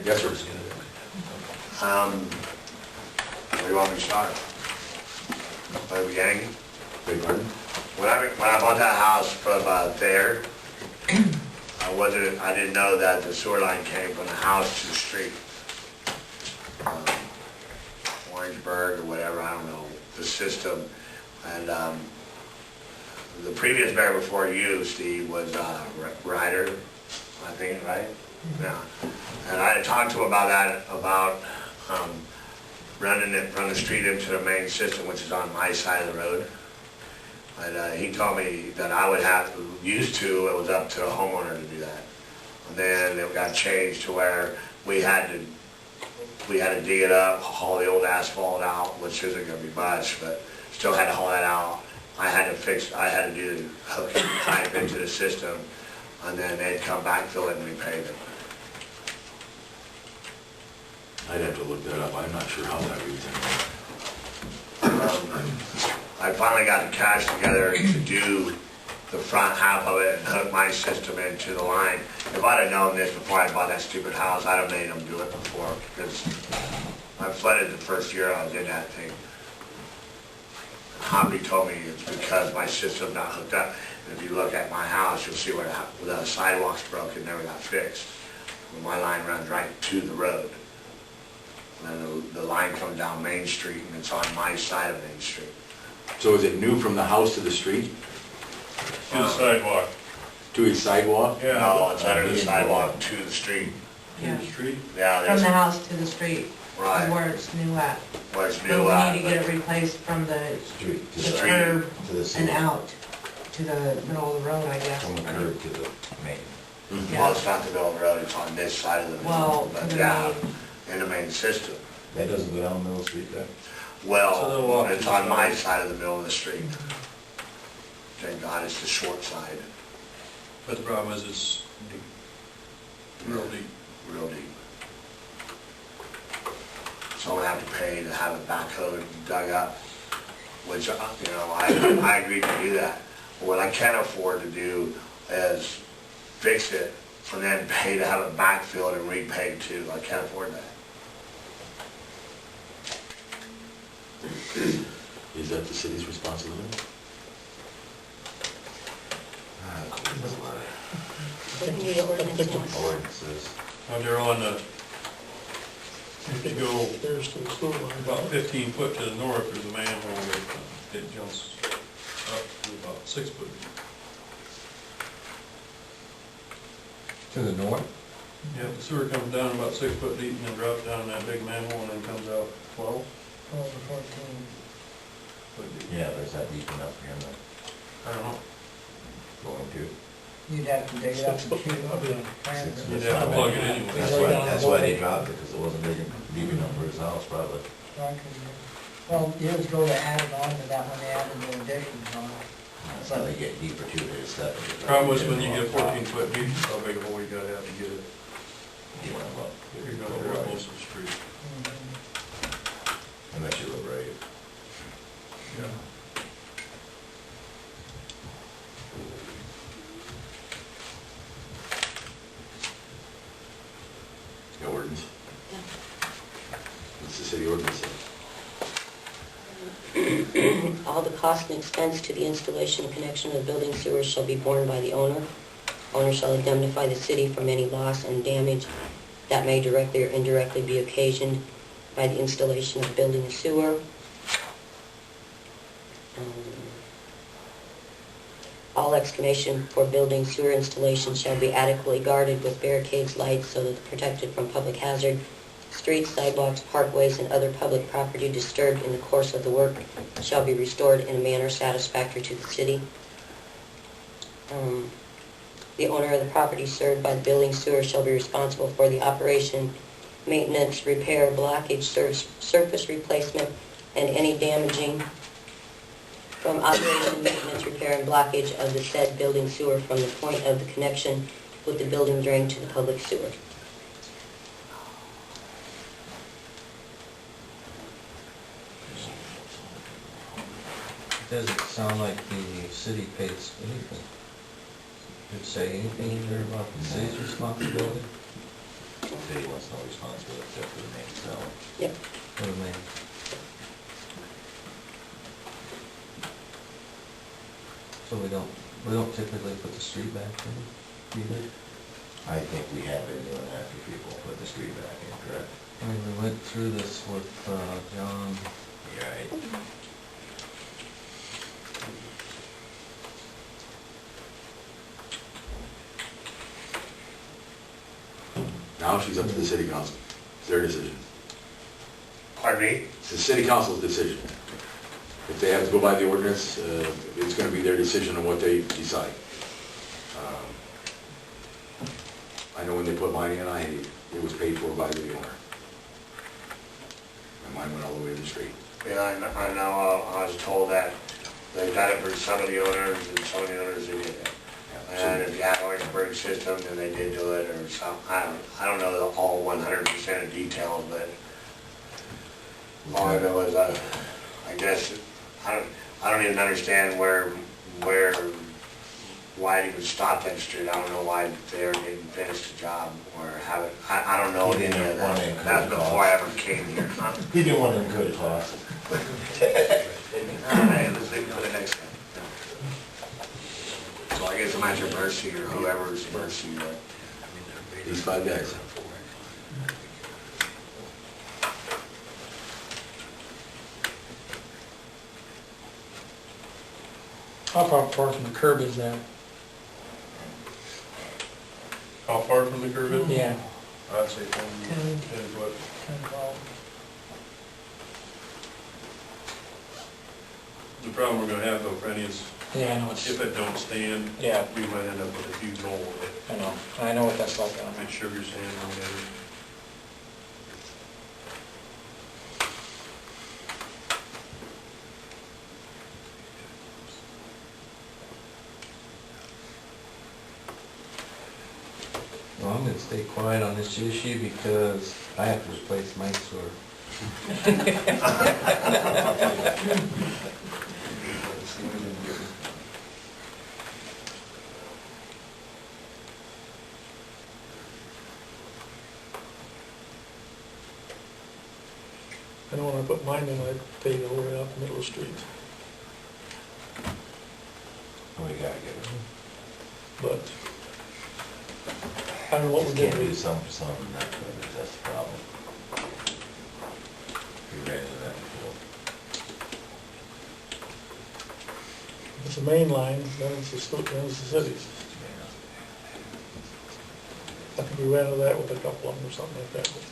Yes, sir. Where do you want me to start? By the beginning? Big pardon? When I bought that house from there, I didn't know that the sewer line came from the house to the street. Orangeburg or whatever, I don't know, the system. And the previous mayor before you, Steve, was Ryder, I think, right? Yeah. And I had talked to him about that, about running it from the street into the main system, which is on my side of the road. And he told me that I would have, used to, it was up to the homeowner to do that. And then it got changed to where we had to dig it up, haul the old asphalt out, which isn't gonna be much, but still had to haul that out. I had to do the hook and pipe into the system, and then they'd come back, fill it, and repave it. I'd have to look that up. I'm not sure how that reads in. I finally got the cash together to do the front half of it and hook my system into the line. If I'd have known this before I bought that stupid house, I'd have made them do it before, because I flooded the first year I was in that thing. Hobby told me it's because my system's not hooked up. And if you look at my house, you'll see where the sidewalk's broken, never got fixed. My line runs right to the road. And the line comes down Main Street, and it's on my side of Main Street. So is it new from the house to the street? To the sidewalk. To his sidewalk? Yeah. No, it's under the sidewalk to the street. To the street? Yeah, From there's, the house to the street, right, is where it's new at. where it's So new we at. need to get it replaced from the Street, to the the, curb to the and sewer, out to the middle of the road, I guess. from the curb to the main. Well, it's not the middle of the road, it's on this side of the Well, middle, to but the yeah, main. in the main system. That doesn't go down Middle Street there? So they'll Well, walk it's to the on my side. side of the middle of the street. Thank God it's the short side, But the problem is it's deep. Real deep. real deep. So I'm gonna have to pay to have it backhoed and dug up, which, you know, I agreed to do that. What I can't afford to do is fix it and then pay to have it backfilled and repaved too. I can't afford that. Is that the city's responsibility? Ordinances. Now they're on the, if you go about 15 foot to the north, there's a manhole that jumps up to about 6 foot. To the north? Yeah, the sewer comes down about 6 foot deep and then drops down in that big manhole and then comes out 12 12 or 14. foot deep. Yeah, there's that deep enough for him I don't know. to go into. You'd have to dig it up and shoot it up. You'd have to plug it anyway. That's why they dropped it, because it wasn't big, deep enough for his house, probably. Well, years ago they added on to that when they added the additions on it. That's how they get deeper too, they just step. Problem is when you get 14 foot deep, how big a hole you gotta have to get it. You want to look. If you're going real close to the street. That makes you look right. Yeah. The ordinance? What's the city ordinance say? All the cost and expense to the installation and connection of building sewers shall be borne by the owner. Owner shall indemnify the city from any loss and damage that may directly or indirectly be occasioned by the installation of building a sewer. All excavation for building sewer installation shall be adequately guarded with barricades, lights, so that protected from public hazard. Streets, sidewalks, parkways, and other public property disturbed in the course of the work shall be restored in a manner satisfactory to the city. The owner of the property served by the building sewer shall be responsible for the operation, maintenance, repair, blockage, surface replacement, and any damaging from operation, maintenance, repair, and blockage of the said building sewer from the point of the connection with the building drain to the public sewer. Doesn't sound like the city pays anything. Did it say anything in there about the city's responsibility? The city wants no responsibility except for the main cell. Yep. For the main. So we don't typically put the street back in either? I think we have been doing that for people, put the street back in, correct? I mean, we went through this with, John. Right. Now she's up to the city council. It's their decision. Pardon me? It's the city council's decision. If they have to go by the ordinance, it's gonna be their decision on what they decide. I know when they put mine in, it was paid for by the owner. And mine went all the way to the street. Yeah, I know, I was told that they got it for some of the owners, and some of the owners they didn't. And if you had Orangeburg system, then they did do it, or some, I don't know the all 100% of details, but all I know is, I guess, I don't even understand why it even stopped that street. I don't know why they ever didn't finish the job, or have it, I don't know any of that. That's before I ever came here. He didn't want to incur the cost. All right, let's leave it for the next time. So I guess I'm at your mercy, or whoever's mercy, but These 5 guys. How far from the curb is that? How far from the curb is? Yeah. I'd say 10 foot. 10, 12. The problem we're gonna have though, Franny, is Yeah, I know it's, if it don't stand, yeah, we might end up with a huge hole in it. I know what that's like. Make sugar sand or whatever. Well, I'm gonna stay quiet on this issue because I have to replace my sewer. I know when I put mine in, I paid all the way out the middle of the street, We gotta get it. but I don't know what we Just did. can't do some for some, and that's the problem. We ran into that before. If it's a main line, then it's the cities. I think we ran into that with a couple of them or something like that. But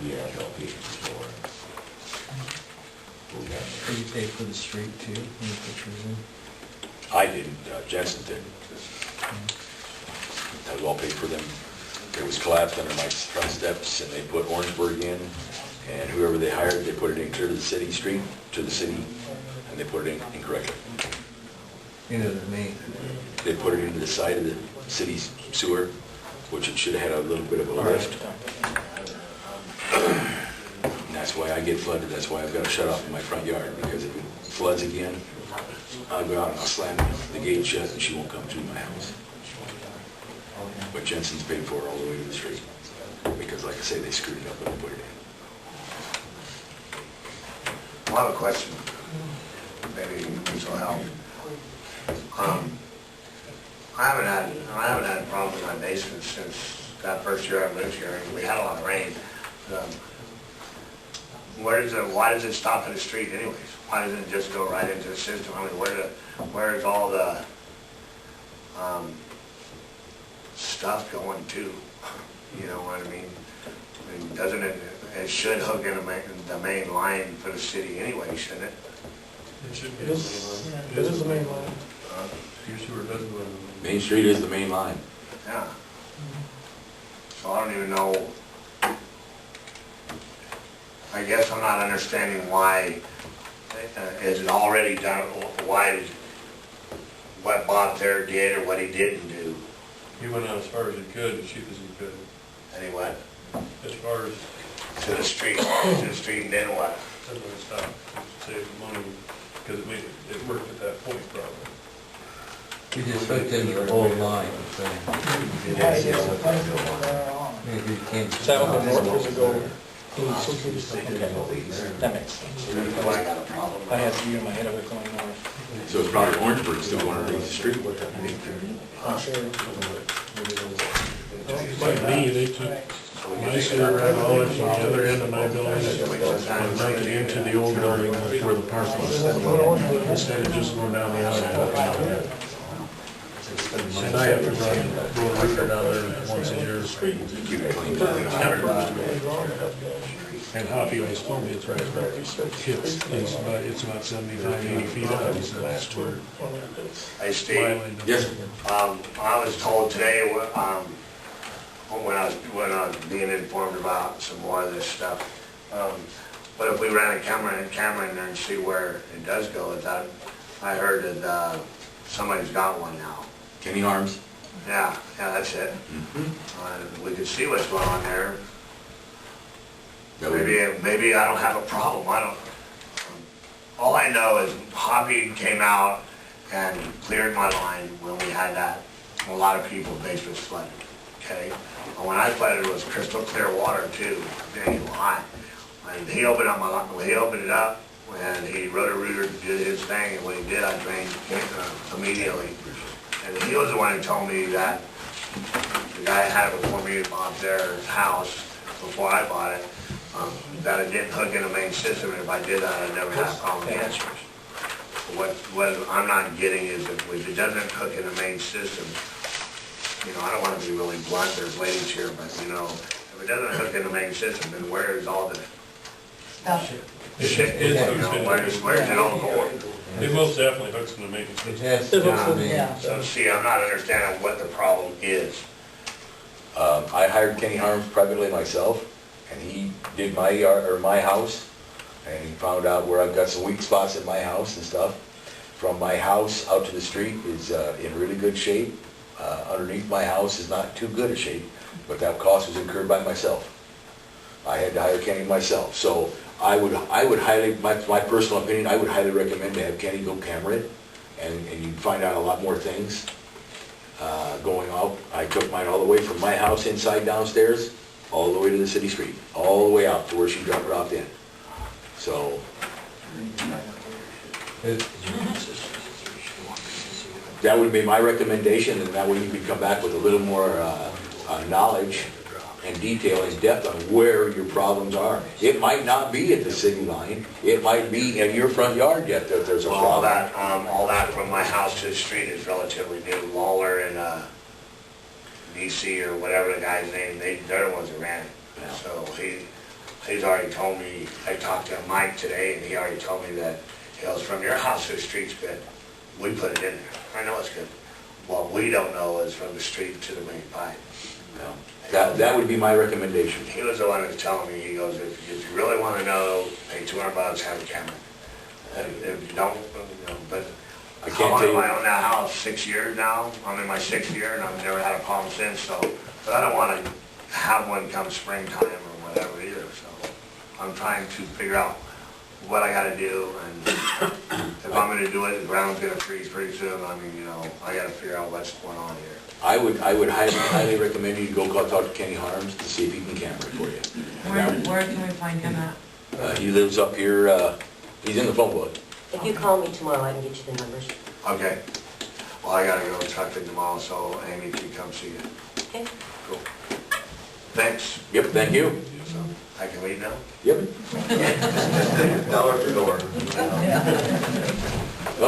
Yeah, no people before. We got it. Do you pay for the street too, when you put yours in? I didn't, Jensen did. That was all paid for them. It was collapsed under my front steps, and they put Orangeburg in, and whoever they hired, they put it in clear to the city street, to the city, and they put it in incorrectly. Into the main. They put it into the side of the city's sewer, which it should have had a little bit of a lift. And that's why I get flooded, that's why I've got to shut off in my front yard, because if it floods again, I'll go out and I'll slam the gate shut and she won't come through my house. But Jensen's paid for it all the way to the street, because like I say, they screwed it up when they put it in. I have a question. Maybe this will help. I haven't had a problem with my basement since that first year I moved here, and we had a lot of rain. Why does it stop at the street anyways? Why doesn't it just go right into the system? I mean, where is all the stuff going to? You know what I mean? Doesn't it should hook in the main line for the city anyway, shouldn't it? It should be. it is the main line. Your sewer does go in the main. Main Street is the main line. Yeah. So I don't even know. I guess I'm not understanding why, is it already done, why, what Bob there did or what he didn't do? He went out as far as he could, as cheap as he could. Anyway, As far as, to the street, and then what? that's when it stopped, to save money, because it worked at that point probably. You just hooked in your whole line, so. Yes, yes, okay. Maybe you can't. South and north does it go? That makes sense. Well, I got a problem. I had you in my head of it going north. So it's probably Orangeburg still going underneath the street. Might be, they took my sewer right all from the other end of my building and dug it into the old building where the park was. Instead of just going down the alley. And I have to go a rooter down there once a year. And Hoppy always told me it's right about, it's about 75, 80 feet out, so that's where. Hey, Steve, Yes, I was told today, when I was being informed about some more of this stuff, but if we ran a camera in there and see where it does go, I heard that somebody's got one now. Kenny Arms. Yeah, that's it. We could see what's going on there. Maybe I don't have a problem, all I know is Hoppy came out and cleared my line when we had that, a lot of people's basements flooded, okay? And when I flooded, it was crystal clear water too, dang lie. And he opened up it up, and he wrote a rooter, did his thing, and when he did, I drained immediately. And he was the one who told me that the guy had it before me bought their house, before I bought it, that it didn't hook in the main system, and if I did that, I'd never have a problem again. What I'm not getting is if it doesn't hook in the main system, I don't want to be really blunt, there's ladies here, but if it doesn't hook in the main system, then where is all the shit? Where's it all going? It most definitely hooks in the main. It has to be. Yeah. So see, I'm not understanding what the problem is. I hired Kenny Harms privately myself, and he did my yard, or my house, and he found out where I've got some weak spots in my house and stuff. From my house out to the street is in really good shape. Underneath my house is not too good a shape, but that cost was incurred by myself. I had to hire Kenny myself. So I would highly, my personal opinion, I would highly recommend to have Kenny go camera it, and you'd find out a lot more things going out. I took mine all the way from my house inside downstairs, all the way to the city street, all the way out to where she dropped it off in. So. That would be my recommendation, and that way you could come back with a little more knowledge and detail and depth on where your problems are. It might not be at the city line. It might be in your front yard yet that there's a problem. All that from my house to the street is relatively new. Lawler and DC or whatever the guy's name, they're the ones that ran it. Yeah. So he's already told me, I talked to Mike today, and he already told me that it was from your house to the street's good. We put it in there. I know it's good. What we don't know is from the street to the main pipe. No. That would be my recommendation. He was the one that was telling me, he goes, if you really want to know, pay $200, have a camera. And if you don't, but I can't tell you. I own that house 6 years now. I'm in my 6th year, and I've never had a problem since, so. But I don't want to have one come springtime or whatever either, so. I'm trying to figure out what I gotta do, and if I'm gonna do it, the ground's gonna freeze pretty soon. I mean, I gotta figure out what's going on here. I would highly recommend you go talk to Kenny Harms to see if he can camera it for you. Where can we find him at? He lives up here, he's in the phone book. If you call me tomorrow, I can get you the numbers. Okay. Well, I gotta go truck it tomorrow, so Amy can come see you. Okay? Cool. Thanks. Yep, thank you. So, I can leave now? Yep. $1 per door.